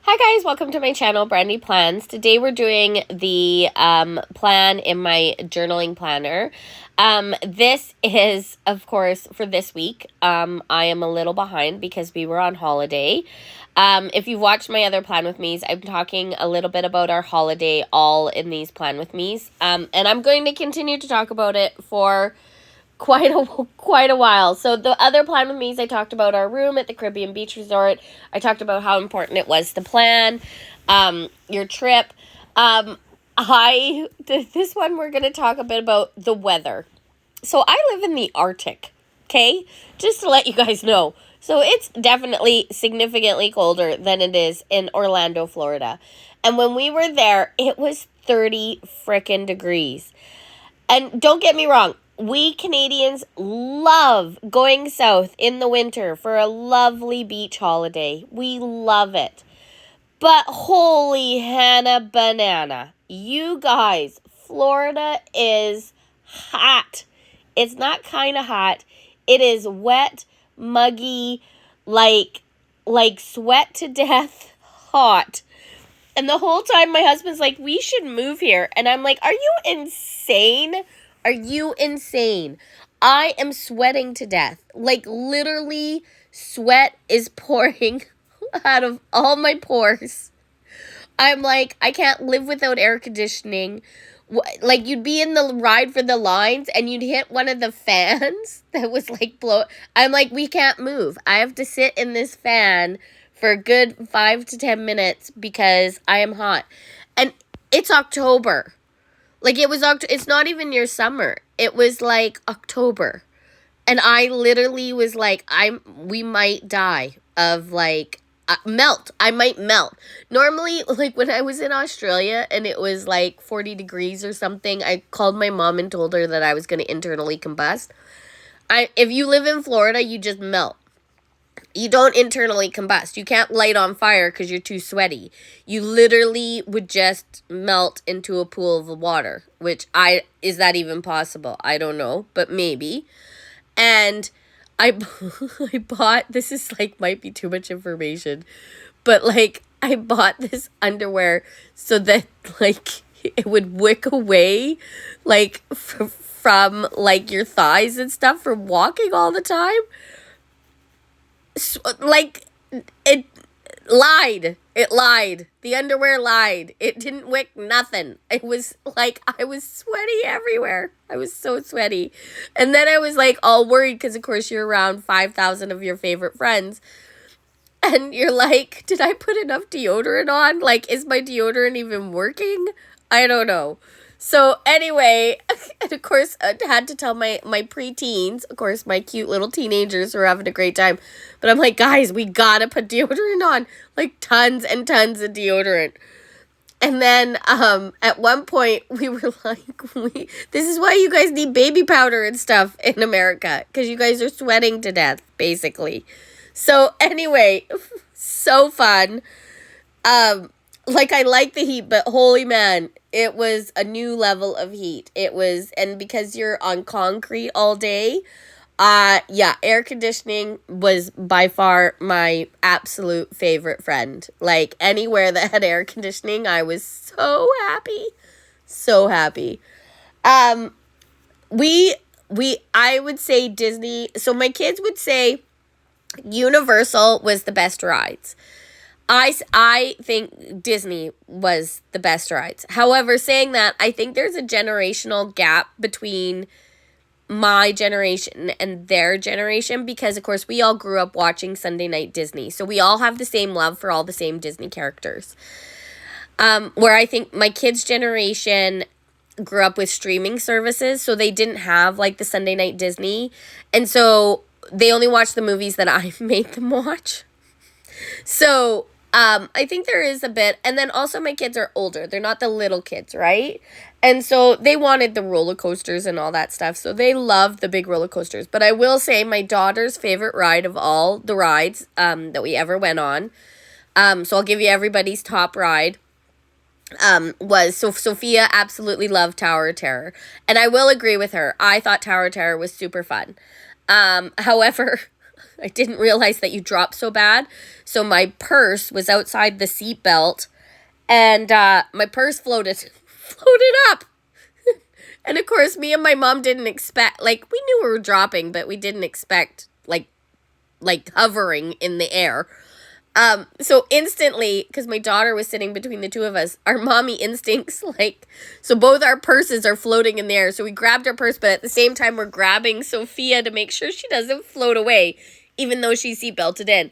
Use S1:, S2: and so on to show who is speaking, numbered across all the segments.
S1: Hi guys, welcome to my channel, Brandy Plans. Today we're doing the plan in my journaling planner. This is, of course, for this week. I am a little behind because we were on holiday. If you've watched my other Plan With Me's, I'm talking a little bit about our holiday all in these Plan With Me's. And I'm going to continue to talk about it for quite a while. So the other Plan With Me's, I talked about our room at the Caribbean Beach Resort. I talked about how important it was to plan your trip. This one we're going to talk a bit about the weather. So I live in the Arctic, okay? Just to let you guys know. So it's definitely significantly colder than it is in Orlando, Florida. And when we were there, it was 30 frickin' degrees. And don't get me wrong, we Canadians love going south in the winter for a lovely beach holiday. We love it. But holy Hannah banana, you guys, Florida is hot. It's not kind of hot. It is wet, muggy, like sweat to death hot. And the whole time my husband's like, we should move here. And I'm like, are you insane? Are you insane? I am sweating to death. Like, literally, sweat is pouring out of all my pores. I'm like, I can't live without air conditioning. Like, you'd be in the ride for the lines and you'd hit one of the fans that was like I'm like, we can't move. I have to sit in this fan for a good 5 to 10 minutes because I am hot. And it's October. Like, it's not even your summer. It was like October. And I literally was like, we might die of like, melt. I might melt. Normally, like when I was in Australia and it was like 40 degrees or something, I called my mom and told her that I was going to internally combust. If you live in Florida, you just melt. You don't internally combust. You can't light on fire because you're too sweaty. You literally would just melt into a pool of water, is that even possible? I don't know, but maybe. And I bought, this is like, might be too much information, but like, I bought this underwear so that like, it would wick away, like, from like your thighs and stuff from walking all the time. Like, it lied. It lied. The underwear lied. It didn't wick nothing. It was like, I was sweaty everywhere. I was so sweaty. And then I was like all worried because, of course, you're around 5,000 of your favorite friends. And you're like, did I put enough deodorant on? Like, is my deodorant even working? I don't know. So anyway, and of course, I had to tell my preteens, of course, my cute little teenagers who are having a great time. But I'm like, guys, we gotta put deodorant on. Like, tons and tons of deodorant. And then at one point, we were like, this is why you guys need baby powder and stuff in America. Because you guys are sweating to death, basically. So anyway, so fun. Like, I like the heat, but holy man, it was a new level of heat. And because you're on concrete all day, yeah, air conditioning was by far my absolute favorite friend. Like, anywhere that had air conditioning, I was so happy. So happy. I would say Disney, so my kids would say Universal was the best rides. I think Disney was the best rides. However, saying that, I think there's a generational gap between my generation and their generation because, of course, we all grew up watching Sunday Night Disney. So we all have the same love for all the same Disney characters. Where I think my kids' generation grew up with streaming services, so they didn't have, like, the Sunday Night Disney. And so they only watched the movies that I made them watch. So I think there is a bit, and then also my kids are older. They're not the little kids, right? And so they wanted the roller coasters and all that stuff. So they loved the big roller coasters. But I will say my daughter's favorite ride of all the rides that we ever went on, so I'll give you everybody's top ride, was, so Sophia absolutely loved Tower of Terror. And I will agree with her. I thought Tower of Terror was super fun. However, I didn't realize that you drop so bad. So my purse was outside the seat belt, and my purse floated up. And of course, me and my mom didn't expect, like, we knew we were dropping, but we didn't expect, like hovering in the air. So instantly, because my daughter was sitting between the two of us, our mommy instincts, like, so both our purses are floating in the air. So we grabbed our purse, but at the same time, we're grabbing Sophia to make sure she doesn't float away, even though she's seatbelted in.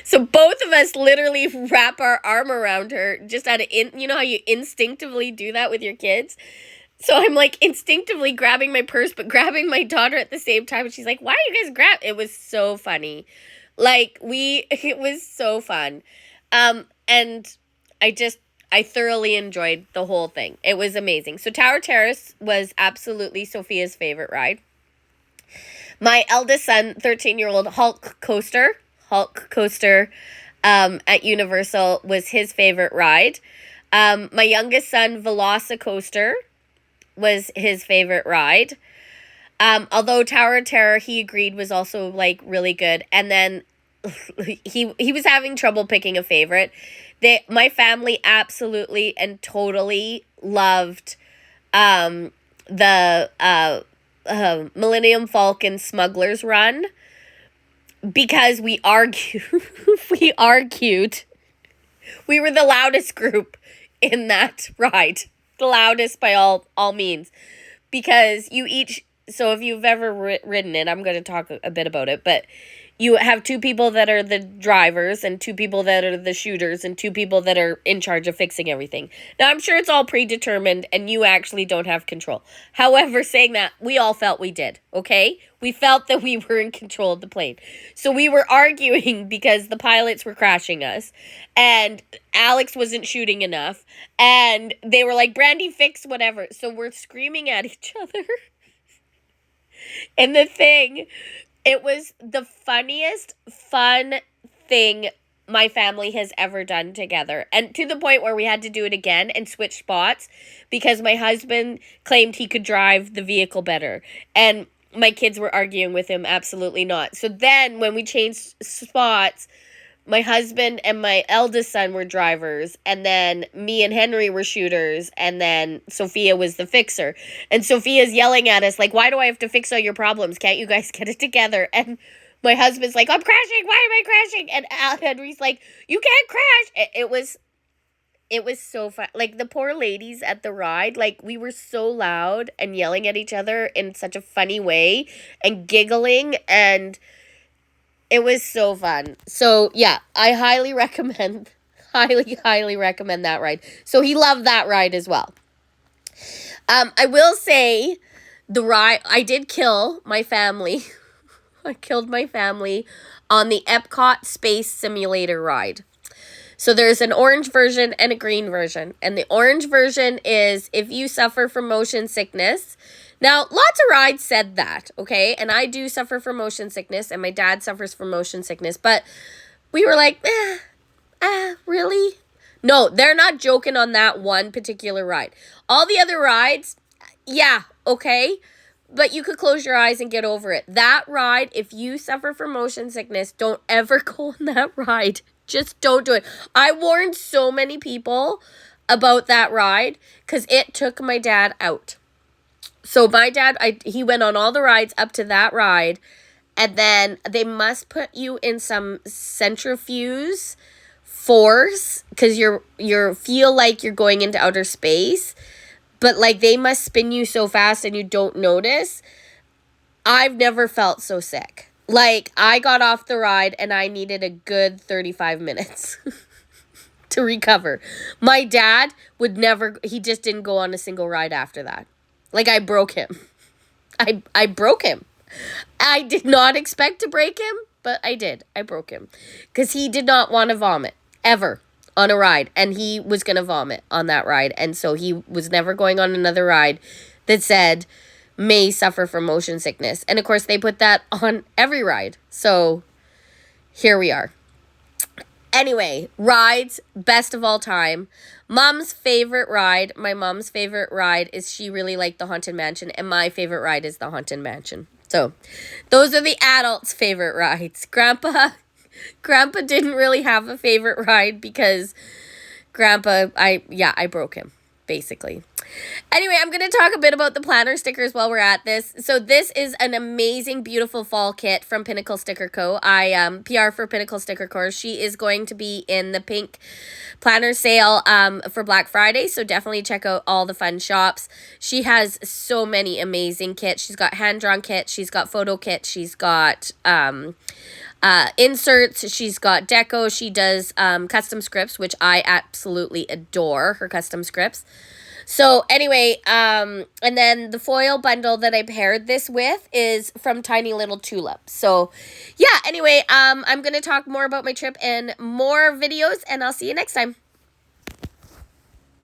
S1: So both of us literally wrap our arm around her, just out of, you know how you instinctively do that with your kids? So I'm like instinctively grabbing my purse, but grabbing my daughter at the same time. She's like, why are you guys grab? It was so funny. Like, it was so fun. And I thoroughly enjoyed the whole thing. It was amazing. So Tower Terrace was absolutely Sophia's favorite ride. My eldest son, 13-year-old Hulk Coaster at Universal was his favorite ride. My youngest son, Velocicoaster, was his favorite ride. Although Tower of Terror, he agreed, was also, like, really good. And then he was having trouble picking a favorite. My family absolutely and totally loved the Millennium Falcon Smuggler's Run, because we argued. We were the loudest group in that ride. The loudest by all means. Because you each... So if you've ever ridden it, I'm going to talk a bit about it, but you have two people that are the drivers and two people that are the shooters and two people that are in charge of fixing everything. Now, I'm sure it's all predetermined and you actually don't have control. However, saying that, we all felt we did, okay? We felt that we were in control of the plane. So we were arguing because the pilots were crashing us and Alex wasn't shooting enough and they were like, Brandy, fix whatever. So we're screaming at each other. And the thing, it was the funniest, fun thing my family has ever done together. And to the point where we had to do it again and switch spots because my husband claimed he could drive the vehicle better. And my kids were arguing with him, absolutely not. So then when we changed spots, my husband and my eldest son were drivers, and then me and Henry were shooters, and then Sophia was the fixer. And Sophia's yelling at us, like, why do I have to fix all your problems? Can't you guys get it together? And my husband's like, I'm crashing. Why am I crashing? And Henry's like, you can't crash. It was so fun. Like, the poor ladies at the ride, like, we were so loud and yelling at each other in such a funny way and giggling, and it was so fun. So, yeah, I highly recommend that ride. So he loved that ride as well. I will say the ride, I did kill my family. I killed my family on the Epcot Space Simulator ride. So there's an orange version and a green version. And the orange version is if you suffer from motion sickness. Now, lots of rides said that, okay? And I do suffer from motion sickness, and my dad suffers from motion sickness. But we were like, really? No, they're not joking on that one particular ride. All the other rides, yeah, okay? But you could close your eyes and get over it. That ride, if you suffer from motion sickness, don't ever go on that ride. Just don't do it. I warned so many people about that ride because it took my dad out. So my dad, he went on all the rides up to that ride, and then they must put you in some centrifuge force because you feel like you're going into outer space, but like they must spin you so fast and you don't notice. I've never felt so sick. Like, I got off the ride and I needed a good 35 minutes to recover. My dad he just didn't go on a single ride after that. Like, I broke him. I broke him. I did not expect to break him, but I did. I broke him. Because he did not want to vomit, ever, on a ride. And he was going to vomit on that ride. And so he was never going on another ride that said, may suffer from motion sickness. And, of course, they put that on every ride. So, here we are. Anyway, rides, best of all time. My mom's favorite ride is she really liked the Haunted Mansion, and my favorite ride is the Haunted Mansion. So those are the adults' favorite rides. Grandpa didn't really have a favorite ride because Grandpa, I broke him, basically. Anyway, I'm going to talk a bit about the planner stickers while we're at this. So this is an amazing, beautiful fall kit from Pinnacle Sticker Co. I PR for Pinnacle Sticker Co. She is going to be in the pink planner sale for Black Friday, so definitely check out all the fun shops. She has so many amazing kits. She's got hand-drawn kits. She's got photo kits. She's got inserts. She's got deco. She does custom scripts, which I absolutely adore, her custom scripts. So anyway, and then the foil bundle that I paired this with is from Tiny Little Tulip. So yeah, anyway, I'm going to talk more about my trip in more videos, and I'll see you next time.